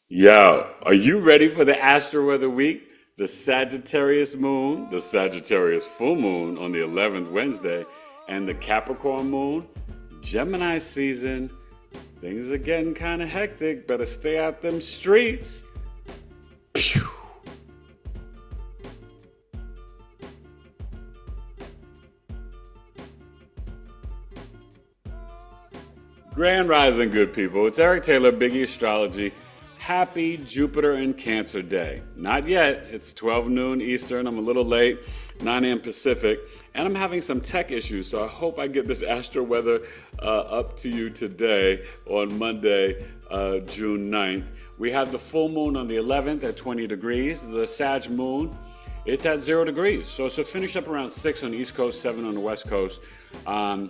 Yo, are you ready for the Astro-Weather week? The Sagittarius moon, the Sagittarius full moon on the 11th Wednesday, and the Capricorn moon, Gemini season. Things are getting kind of hectic. Better stay out them streets. Pew. Grand Rising, good people. It's Eric Taylor, Biggie Astrology. Happy Jupiter and Cancer Day. Not yet. It's 12 noon Eastern. I'm a little late, 9 a.m. Pacific, and I'm having some tech issues, so I hope I get this astro weather up to you today on Monday, June 9th. We have the full moon on the 11th at 20 degrees. The Sag moon, it's at 0 degrees. So it's finish up around 6 on the East Coast, 7 on the West Coast. And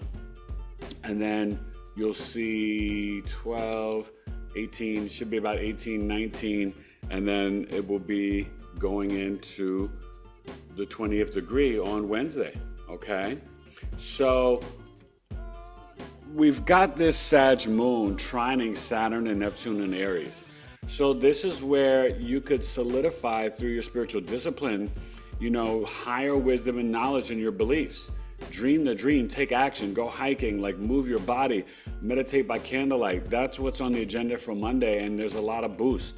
then you'll see 12, 18, should be about 18, 19, and then it will be going into the 20th degree on Wednesday, okay? So we've got this Sag moon trining Saturn and Neptune in Aries. So this is where you could solidify through your spiritual discipline, higher wisdom and knowledge in your beliefs. Dream the dream, take action, go hiking, like move your body, meditate by candlelight. That's what's on the agenda for Monday, and there's a lot of boost.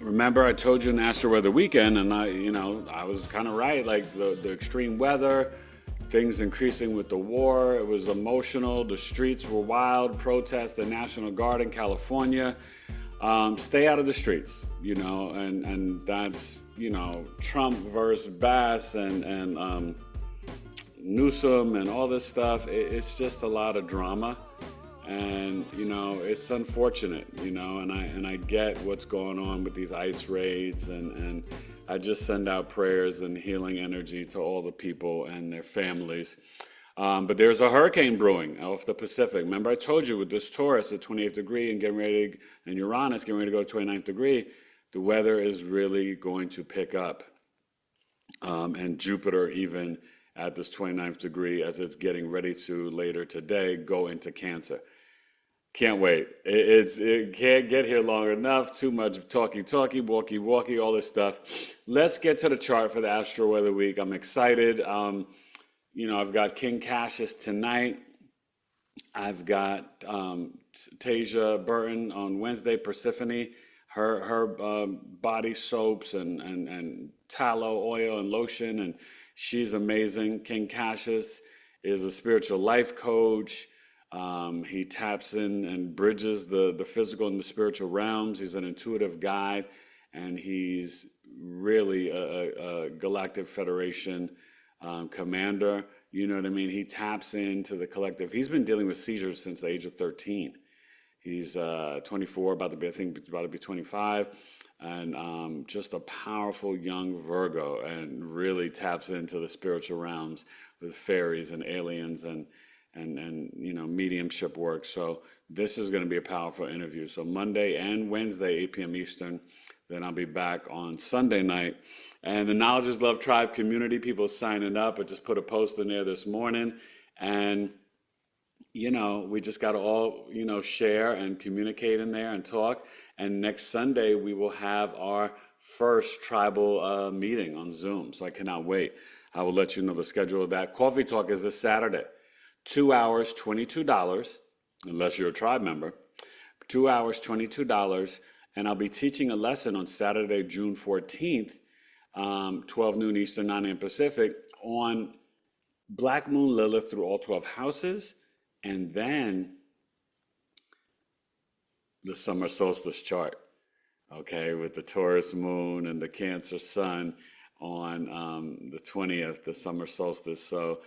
Remember I told you in the Astro Weather weekend, and I was kind of right, like the extreme weather, things increasing with the war, it was emotional, the streets were wild, protests, the National Guard in California. Stay out of the streets, and that's, Trump versus Bass and Newsom and all this stuff. It's just a lot of drama, and it's unfortunate, and I get what's going on with these ICE raids, and I just send out prayers and healing energy to all the people and their families. But there's a hurricane brewing off the Pacific. Remember I told you with this Taurus at 28th degree and Uranus getting ready to go to 29th degree, the weather is really going to pick up. And Jupiter even at this 29th degree as it's getting ready to later today go into Cancer. Can't wait. It can't get here long enough. Too much talky, walkie, all this stuff. Let's get to the chart for the Astro Weather week. I'm excited. I've got King Cassius tonight. I've got Tasia Burton on Wednesday, Persephone. Her body soaps and tallow oil and lotion, and she's amazing. King Cassius is a spiritual life coach. He taps in and bridges the physical and the spiritual realms. He's an intuitive guide, and he's really a Galactic Federation commander. You know what I mean? He taps into the collective. He's been dealing with seizures since the age of 13. He's 24, about to be 25, and just a powerful young Virgo, and really taps into the spiritual realms with fairies and aliens and mediumship work. So this is going to be a powerful interview. So Monday and Wednesday, 8 p.m. Eastern. Then I'll be back on Sunday night. And the Knowledge is Love Tribe community, people signing up. I just put a post in there this morning. And, we just got to all, share and communicate in there and talk. And next Sunday, we will have our first tribal meeting on Zoom. So I cannot wait. I will let you know the schedule of that. Coffee Talk is this Saturday. 2 hours, $22, unless you're a tribe member. 2 hours, $22. And I'll be teaching a lesson on Saturday, June 14th, 12 noon Eastern, 9 a.m. Pacific, on Black Moon Lilith through all 12 houses, and then the summer solstice chart, okay, with the Taurus moon and the Cancer sun on the 20th, the summer solstice. So,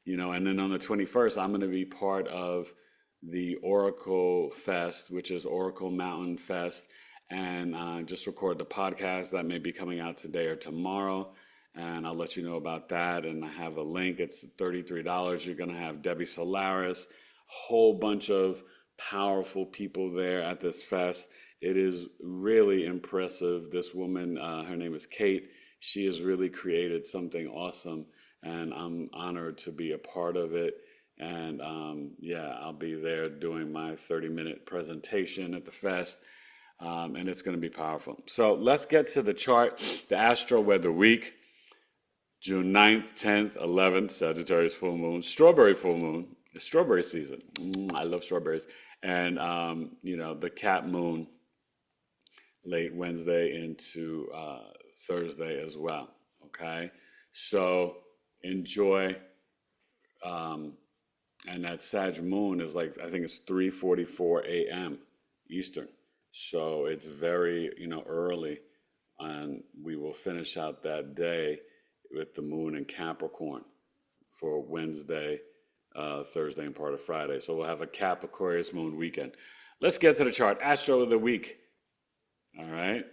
and then on the 21st, I'm going to be part of the Oracle Fest, which is Oracle Mountain Fest, and just record the podcast that may be coming out today or tomorrow, and I'll let you know about that. And I have a link. It's $33. You're going to have Debbie Solaris, whole bunch of powerful people there at this fest. It is really impressive. This woman, her name is Kate. She has really created something awesome, and I'm honored to be a part of it. And I'll be there doing my 30-minute presentation at the fest. and it's going to be powerful. So let's get to the chart, the Astro-Weather week, June 9th, 10th, 11th, Sagittarius full moon, strawberry full moon, it's strawberry season. I love strawberries. And, the Cap moon, late Wednesday into Thursday as well, okay? So enjoy, and that Sag moon is like, I think it's 3:44 a.m. Eastern. So it's very, early, and we will finish out that day with the moon in Capricorn for Wednesday, Thursday, and part of Friday. So we'll have a Cap Aquarius moon weekend. Let's get to the chart. Astro of the week. All right.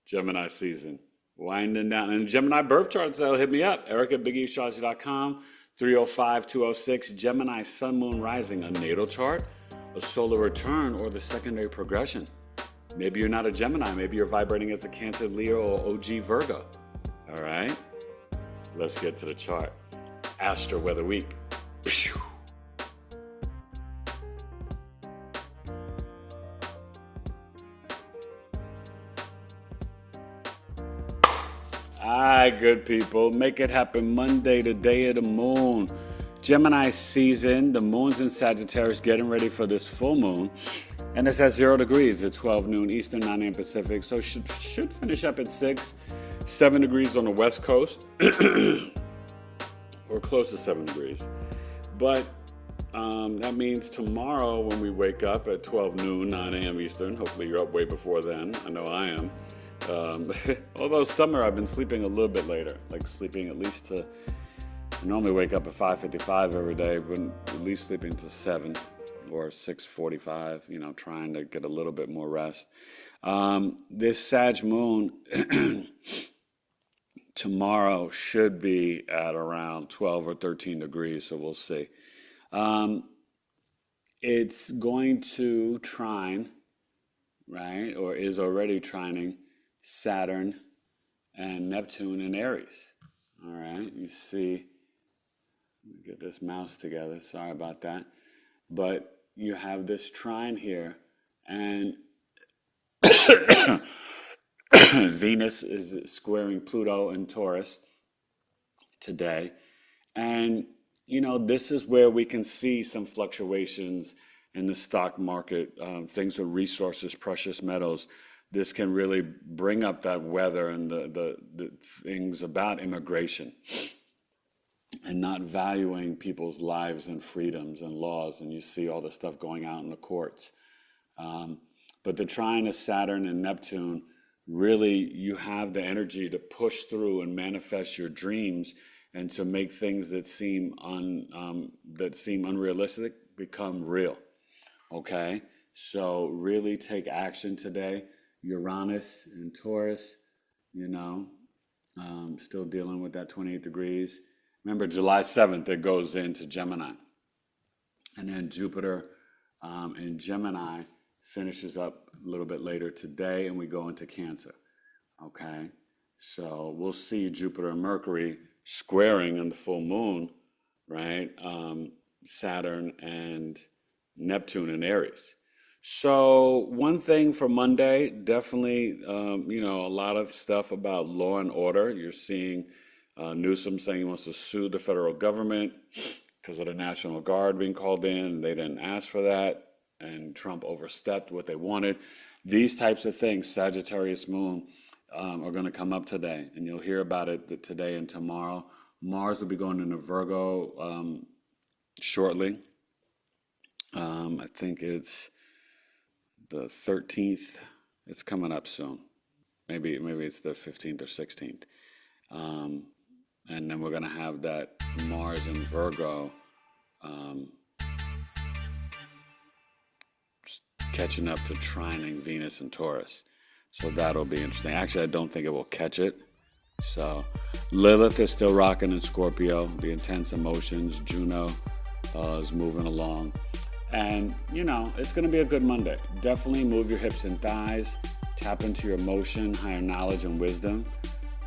Gemini season winding down. And Gemini Birth Chart Sale, hit me up. Eric at BigEAstro.com, 305-206. Gemini Sun, Moon, Rising, a natal chart, a solar return, or the secondary progression. Maybe you're not a Gemini. Maybe you're vibrating as a Cancer, Leo, or OG Virgo. All right. Let's get to the chart. Astro Weather Week. Pew. All right, good people. Make it happen Monday, the day of the moon. Gemini season. The moon's in Sagittarius, getting ready for this full moon. And it's at 0 degrees at 12 noon Eastern, 9 a.m. Pacific. So should finish up at 7 degrees on the West Coast. Or close to 7 degrees. But that means tomorrow when we wake up at 12 noon, 9 a.m. Eastern, hopefully you're up way before then. I know I am. Although summer, I've been sleeping a little bit later, like sleeping at least to, I normally wake up at 5:55 every day, but at least sleeping to 7 or 6:45, trying to get a little bit more rest. This Sag moon tomorrow should be at around 12 or 13 degrees, so we'll see. It's going to trine, right, or is already trining Saturn and Neptune in Aries. All right, you see, let me get this mouse together, sorry about that. But you have this trine here, and Venus is squaring Pluto in Taurus today. And, this is where we can see some fluctuations in the stock market, things with resources, precious metals. This can really bring up that weather and the things about immigration and not valuing people's lives and freedoms and laws. And you see all the stuff going out in the courts. But the trine of Saturn and Neptune, really, you have the energy to push through and manifest your dreams and to make things that seem unrealistic become real. Okay? So really take action today. Uranus and Taurus, still dealing with that 28 degrees. Remember, July 7th, it goes into Gemini. And then Jupiter in Gemini finishes up a little bit later today, and we go into Cancer. Okay? So we'll see Jupiter and Mercury squaring in the full moon, right? Saturn and Neptune in Aries. So one thing for Monday, definitely, a lot of stuff about law and order. You're seeing Newsom saying he wants to sue the federal government because of the National Guard being called in. They didn't ask for that, and Trump overstepped what they wanted. These types of things, Sagittarius moon, are going to come up today, and you'll hear about it today and tomorrow. Mars will be going into Virgo shortly. I think it's the 13th. It's coming up soon. Maybe it's the 15th or 16th. And then we're going to have that Mars in Virgo catching up to trining Venus and Taurus. So that'll be interesting. Actually, I don't think it will catch it. So Lilith is still rocking in Scorpio, the intense emotions. Juno is moving along. And, it's going to be a good Monday. Definitely move your hips and thighs, tap into your emotion, higher knowledge and wisdom.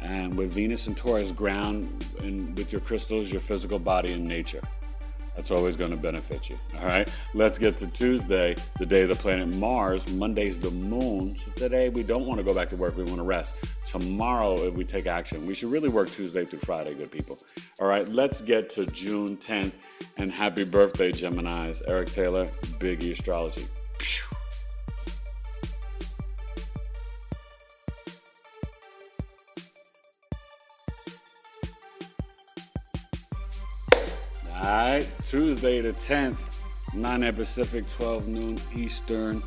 And with Venus and Taurus, ground with your crystals, your physical body and nature. That's always going to benefit you. All right, let's get to Tuesday, the day of the planet Mars. Monday's the moon. So today we don't want to go back to work. We want to rest. Tomorrow we take action. We should really work Tuesday through Friday, good people. All right, let's get to June 10th. And happy birthday, Geminis. Eric Taylor, Big E Astrology. All right, Tuesday the 10th, 9 a.m. Pacific, 12 noon Eastern.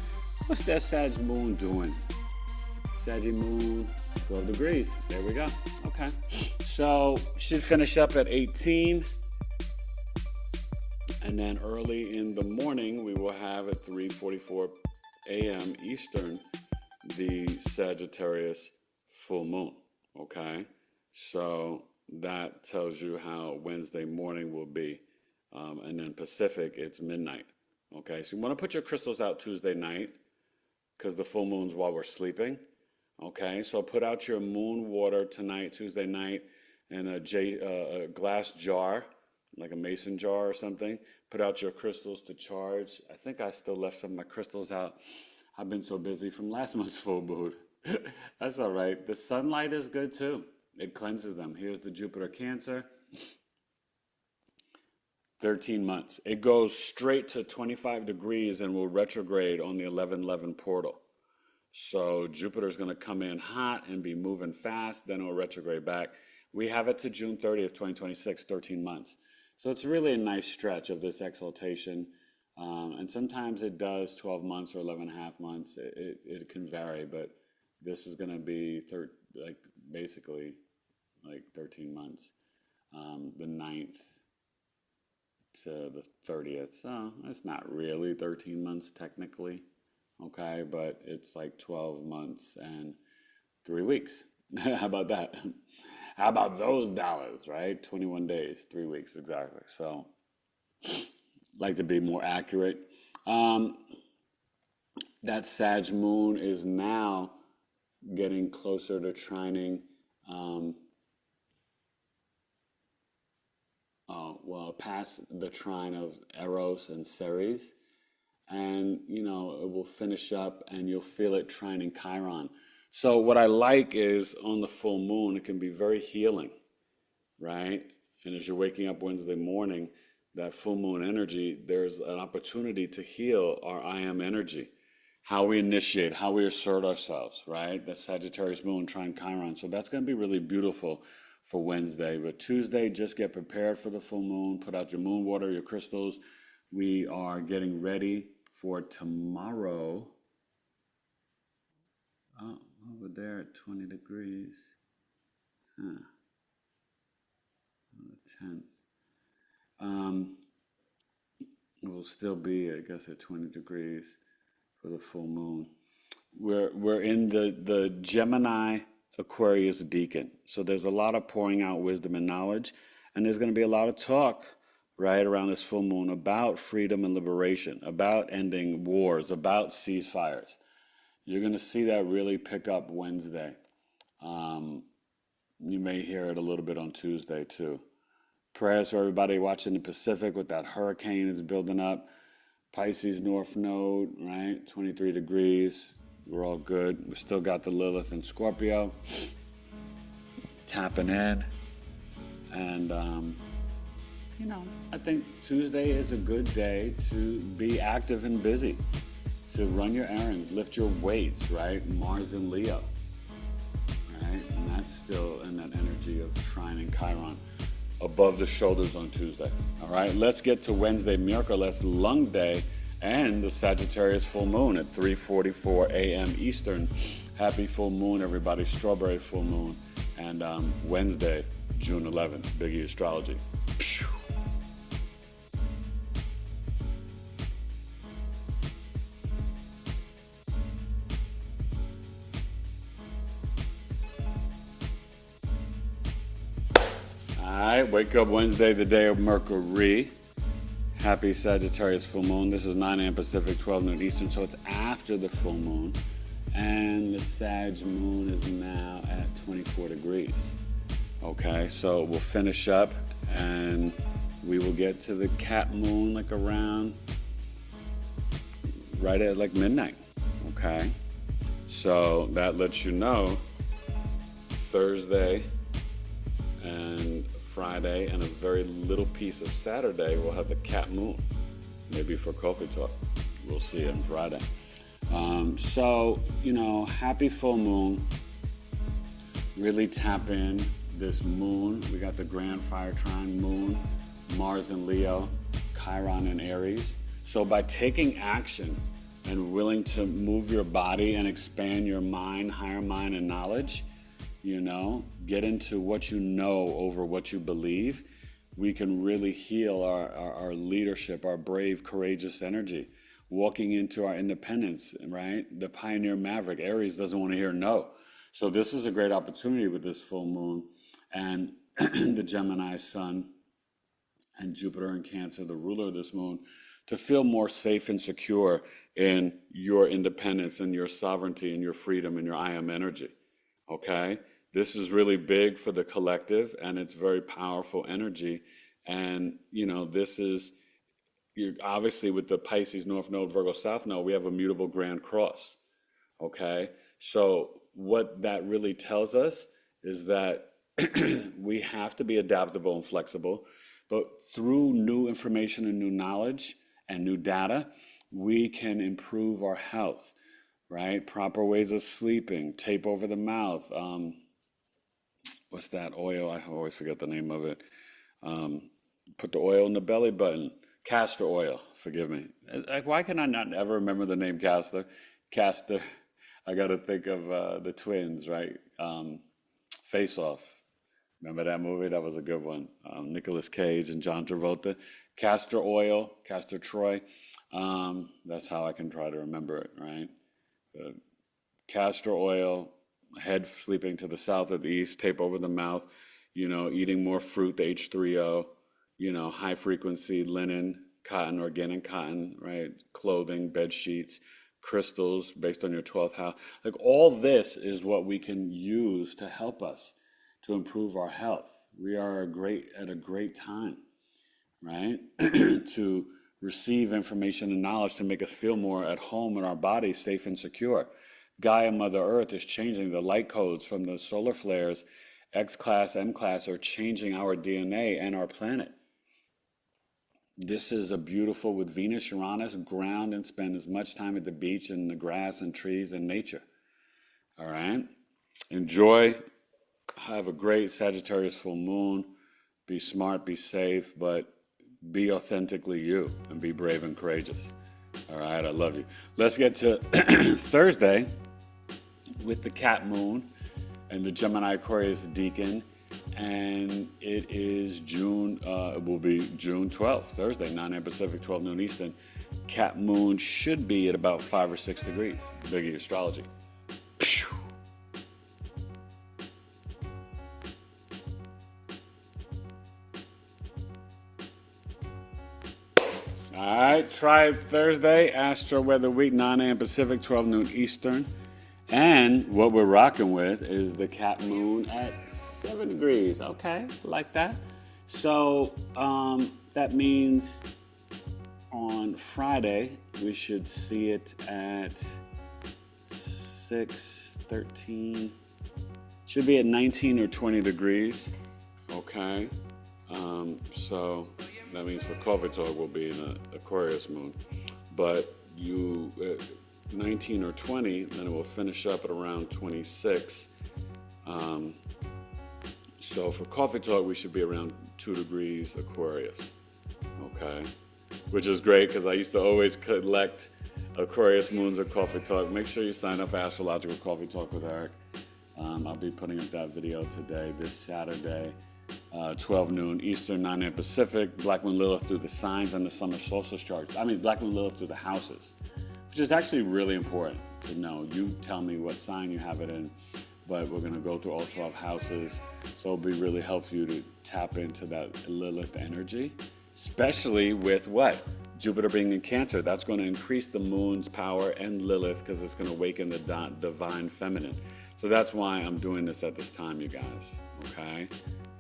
What's that Sag moon doing? Saggy moon, 12 degrees. There we go. Okay. So, should finish up at 18. And then early in the morning, we will have at 3:44 a.m. Eastern, the Sagittarius full moon. Okay. So, that tells you how Wednesday morning will be. And then Pacific, it's midnight. Okay, so you want to put your crystals out Tuesday night because the full moon's while we're sleeping. Okay, so put out your moon water tonight, Tuesday night, in a glass jar, like a mason jar or something. Put out your crystals to charge. I think I still left some of my crystals out. I've been so busy from last month's full moon. That's all right. The sunlight is good too. It cleanses them. Here's the Jupiter Cancer. 13 months. It goes straight to 25 degrees and will retrograde on the 11-11 portal. So Jupiter's going to come in hot and be moving fast, then it will retrograde back. We have it to June 30th, 2026, 13 months. So it's really a nice stretch of this exaltation. And sometimes it does 12 months or 11 and a half months. It can vary, but this is going to be basically 13 months. The 9th to the 30th. So it's not really 13 months technically, okay? But it's like 12 months and 3 weeks. How about that? How about those dollars, right? 21 days, 3 weeks exactly. So like to be more accurate. That Sag moon is now getting closer to trining past the trine of Eros and Ceres, and it will finish up and you'll feel it trining Chiron. So what I like is on the full moon it can be very healing, right? And as you're waking up Wednesday morning, that full moon energy, there's an opportunity to heal our I am energy, how we initiate, how we assert ourselves, right? That Sagittarius moon trine Chiron. So that's going to be really beautiful for Wednesday. But Tuesday, just get prepared for the full moon. Put out your moon water, your crystals. We are getting ready for tomorrow. Oh, over there at 20 degrees. On the 10th. It will still be, I guess, at 20 degrees for the full moon. We're in the Gemini Aquarius Deacon. So there's a lot of pouring out wisdom and knowledge, and there's going to be a lot of talk right around this full moon about freedom and liberation, about ending wars, about ceasefires. You're going to see that really pick up Wednesday. You may hear it a little bit on Tuesday too. Prayers for everybody watching the Pacific with that hurricane is building up. Pisces North Node, right? 23 degrees. We're all good. We still got the Lilith and Scorpio tapping in. And, I think Tuesday is a good day to be active and busy, to run your errands, lift your weights, right? Mars and Leo, right? And that's still in that energy of trine and Chiron above the shoulders on Tuesday. All right, let's get to Wednesday, Miraculous Lung Day, and the Sagittarius full moon at 3:44 a.m. Eastern. Happy full moon, everybody. Strawberry full moon. And Wednesday, June 11th, BigEAstro Astrology. Pew. All right, wake up Wednesday, the day of Mercury. Happy Sagittarius full moon. This is 9 a.m. Pacific, 12 noon Eastern, so it's after the full moon. And the Sag moon is now at 24 degrees. Okay, so we'll finish up and we will get to the Cat Moon like around right at like midnight, okay? So that lets you know Thursday and Friday and a very little piece of Saturday we'll have the Cat Moon. Maybe for coffee talk, we'll see it on Friday. So, happy full moon. Really tap in this moon. We got the Grand Fire Trine moon, Mars in Leo, Chiron in Aries. So by taking action and willing to move your body and expand your mind, higher mind and knowledge, get into what you know over what you believe, we can really heal our leadership, our brave, courageous energy, walking into our independence, right? The pioneer maverick, Aries, doesn't want to hear no. So this is a great opportunity with this full moon and the Gemini sun and Jupiter in Cancer, the ruler of this moon, to feel more safe and secure in your independence and your sovereignty and your freedom and your I am energy, okay? This is really big for the collective, and it's very powerful energy. And, this is, obviously with the Pisces North Node, Virgo South Node, we have a mutable grand cross, okay? So what that really tells us is that we have to be adaptable and flexible, but through new information and new knowledge and new data, we can improve our health, right? Proper ways of sleeping, tape over the mouth, what's that oil? I always forget the name of it. Put the oil in the belly button. Castor oil, forgive me. Like, why can I not ever remember the name Castor? Castor, I got to think of the twins, right? Face Off. Remember that movie? That was a good one. Nicolas Cage and John Travolta. Castor oil, Castor Troy. That's how I can try to remember it, right? Castor oil, head sleeping to the south or the east, tape over the mouth, eating more fruit, the H3O, high frequency linen, cotton, organic cotton, right? Clothing, bed sheets, crystals based on your 12th house. Like all this is what we can use to help us to improve our health. We are at a great time, right? To receive information and knowledge to make us feel more at home in our bodies, safe and secure. Gaia, Mother Earth, is changing the light codes from the solar flares. X-class, M-class are changing our DNA and our planet. This is a beautiful, with Venus, Uranus, ground and spend as much time at the beach and the grass and trees and nature. All right? Enjoy. Have a great Sagittarius full moon. Be smart, be safe, but be authentically you and be brave and courageous. All right, I love you. Let's get to Thursday with the Cat Moon and the Gemini Aquarius Deacon. And it is it will be June 12th, Thursday, 9 a.m. Pacific, 12 noon Eastern. Cat Moon should be at about 5 or 6 degrees. BigEAstro. All right, try it Thursday, Astro-Weather Week, 9 a.m. Pacific, 12 noon Eastern. And what we're rocking with is the Cat Moon at 7 degrees. Okay, like that. So that means on Friday, we should see it at 6:13. Should be at 19 or 20 degrees. Okay. So that means for coffee talk we'll be in an Aquarius moon. But 19 or 20, then it will finish up at around 26. So for coffee talk, we should be around 2 degrees Aquarius, okay? Which is great because I used to always collect Aquarius moons at coffee talk. Make sure you sign up for Astrological Coffee Talk with Eric. I'll be putting up that video today, this Saturday, 12 noon Eastern, 9 a.m. Pacific. Black Moon Lilith through the signs and the summer solstice charts. Black Moon Lilith through the houses, which is actually really important to know. You tell me what sign you have it in, but we're going to go through all 12 houses. So it'll be really helpful for you to tap into that Lilith energy, especially with what? Jupiter being in Cancer, that's going to increase the moon's power, and Lilith, because it's going to awaken the divine feminine. So that's why I'm doing this at this time, you guys, okay?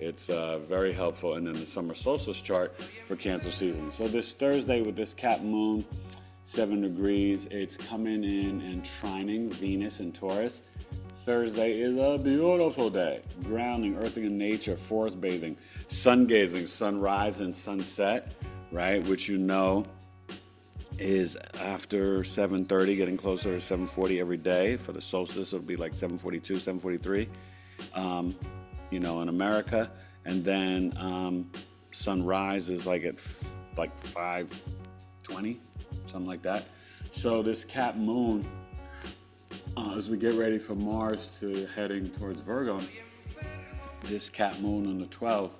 It's very helpful. And then the summer solstice chart for Cancer season. So this Thursday with this Cap moon, 7 degrees, it's coming in and trining Venus and Taurus. Thursday is a beautiful day. Grounding, earthing in nature, forest bathing, sun gazing, sunrise and sunset, right? Which you know is after 7:30, getting closer to 7:40 every day. For the solstice, it'll be like 7:42, 7:43, you know, in America. And then sunrise is like at like 5:20, something like that. So this Cap moon, as we get ready for Mars to heading towards Virgo, this Cap moon on the 12th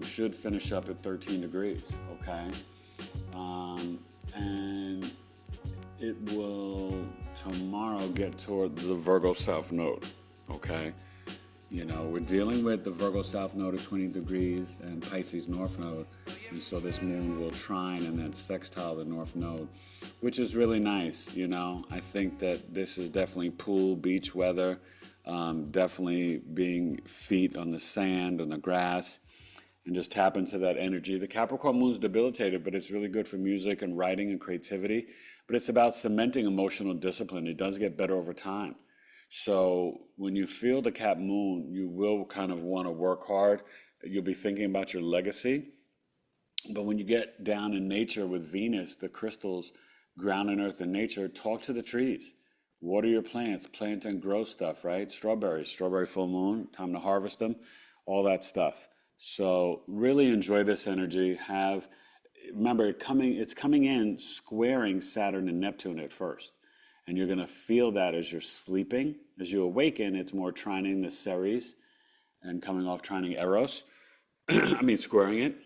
should finish up at 13 degrees, okay? And it will tomorrow get toward the Virgo South Node, okay? You know, we're dealing with the Virgo South Node at 20 degrees and Pisces North Node, and so this moon will trine and then sextile the North Node, which is really nice, you know. I think that this is definitely pool, beach weather, definitely being feet on the sand, on the grass, and just tap into that energy. The Capricorn moon's debilitated, but it's really good for music and writing and creativity, but it's about cementing emotional discipline. It does get better over time. So when you feel the Cap moon, you will kind of want to work hard. You'll be thinking about your legacy. But when you get down in nature with Venus, the crystals, ground and earth and nature, talk to the trees. Water your plants, plant and grow stuff, right? Strawberries, strawberry full moon, time to harvest them, all that stuff. So really enjoy this energy. Remember, it's coming in squaring Saturn and Neptune at first. And you're going to feel that as you're sleeping. As you awaken, it's more trining the Ceres and coming off trining Eros. Squaring it.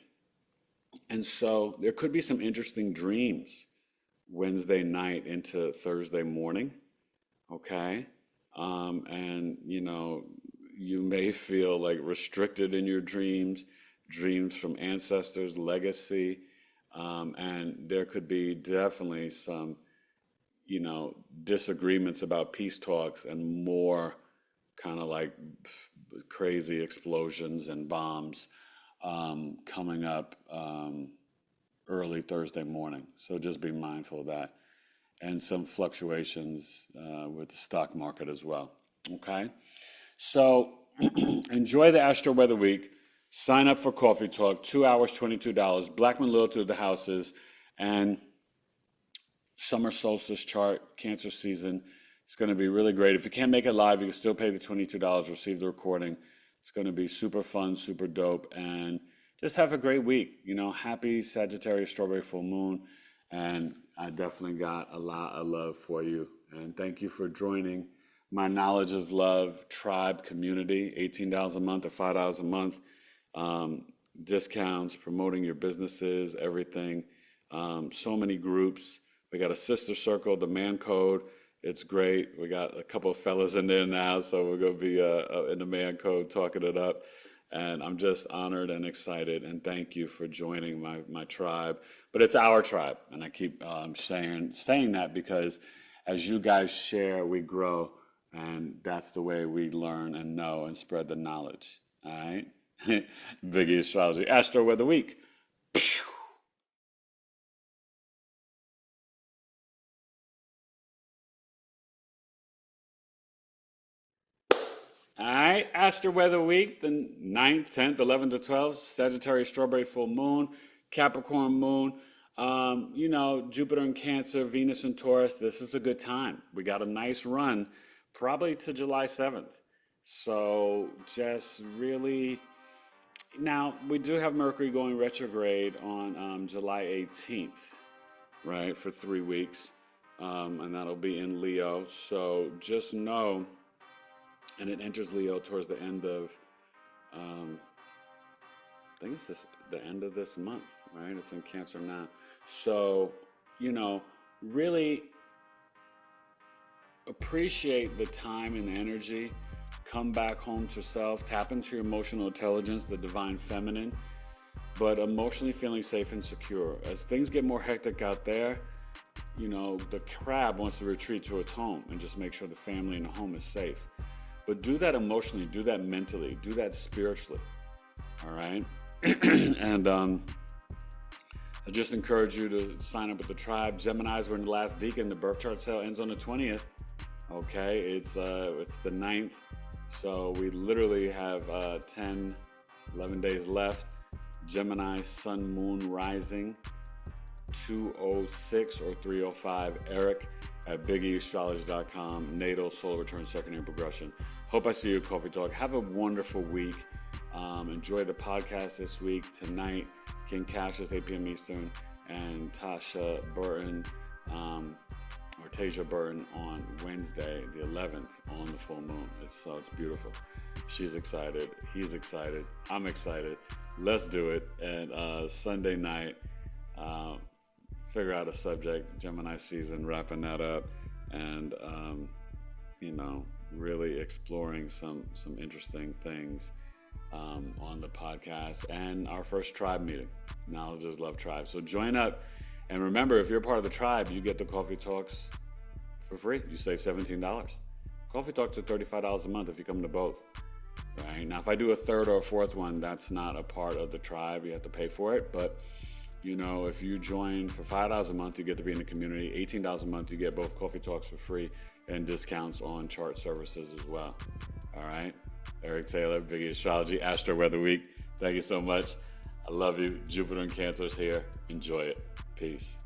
And so there could be some interesting dreams Wednesday night into Thursday morning, okay? And, you know, you may feel like restricted in your dreams from ancestors, legacy, and there could be definitely some, you know, disagreements about peace talks and more kind of like crazy explosions and bombs coming up early Thursday morning. So just be mindful of that. And some fluctuations with the stock market as well. Okay? So enjoy the Astro Weather Week. Sign up for Coffee Talk, 2 hours, $22. Blackman Lil through the houses, and summer solstice chart, Cancer season. It's going to be really great. If you can't make it live, you can still pay the $22, receive the recording. It's going to be super fun, super dope, and just have a great week. You know, happy Sagittarius strawberry full moon, and I definitely got a lot of love for you. And thank you for joining my Knowledge is Love tribe community, $18 a month or $5 a month, discounts, promoting your businesses, everything. So many groups. We got a sister circle, the Man Code. It's great. We got a couple of fellas in there now, so we're going to be in the Man Code talking it up. And I'm just honored and excited, and thank you for joining my tribe. But it's our tribe, and I keep saying that because as you guys share, we grow, and that's the way we learn and know and spread the knowledge. All right? BigEAstro, Astro Weather Week. All right, Astro Weather Week, the 9th, 10th, 11th to 12th, Sagittarius strawberry full moon, Capricorn moon, you know, Jupiter in Cancer, Venus in Taurus. This is a good time. We got a nice run, probably to July 7th. So just really, now we do have Mercury going retrograde on July 18th, right, for 3 weeks, and that'll be in Leo. So just know, and it enters Leo towards the end of, I think it's the end of this month, right? It's in Cancer now. So, you know, really appreciate the time and energy. Come back home to self. Tap into your emotional intelligence, the divine feminine. but emotionally feeling safe and secure. As things get more hectic out there, you know, the crab wants to retreat to its home and just make sure the family and the home is safe. But do that emotionally, do that mentally, do that spiritually. All right? And I just encourage you to sign up with the tribe. Geminis, we're in the last deacon. The birth chart sale ends on the 20th. Okay, it's the 9th. So we literally have 11 days left. Gemini, Sun, Moon, Rising, 206 or 305. Eric at BigEAstro.com. Natal, solar return, secondary progression. Hope I see you at Coffee Talk. Have a wonderful week. Enjoy the podcast this week. Tonight, King Cassius, 8 p.m. Eastern, and Tasha Burton, or Tasia Burton on Wednesday, the 11th, on the full moon. It's beautiful. She's excited. He's excited. I'm excited. Let's do it. And Sunday night, figure out a subject, Gemini season, wrapping that up, and, you know, really exploring some interesting things on the podcast, and our first tribe meeting, Knowledge is Love Tribe. So join up, and remember, if you're part of the tribe, you get the Coffee Talks for free. You save $17. Coffee Talks are $35 a month if you come to both. Right now, if I do a third or a fourth one, that's not a part of the tribe. You have to pay for it. But you know, if you join for $5 a month, you get to be in the community. $18 a month, you get both Coffee Talks for free and discounts on chart services as well. All right. Eric Taylor, Big Astrology, Astro-Weather Week. Thank you so much. I love you. Jupiter and Cancer's here. Enjoy it. Peace.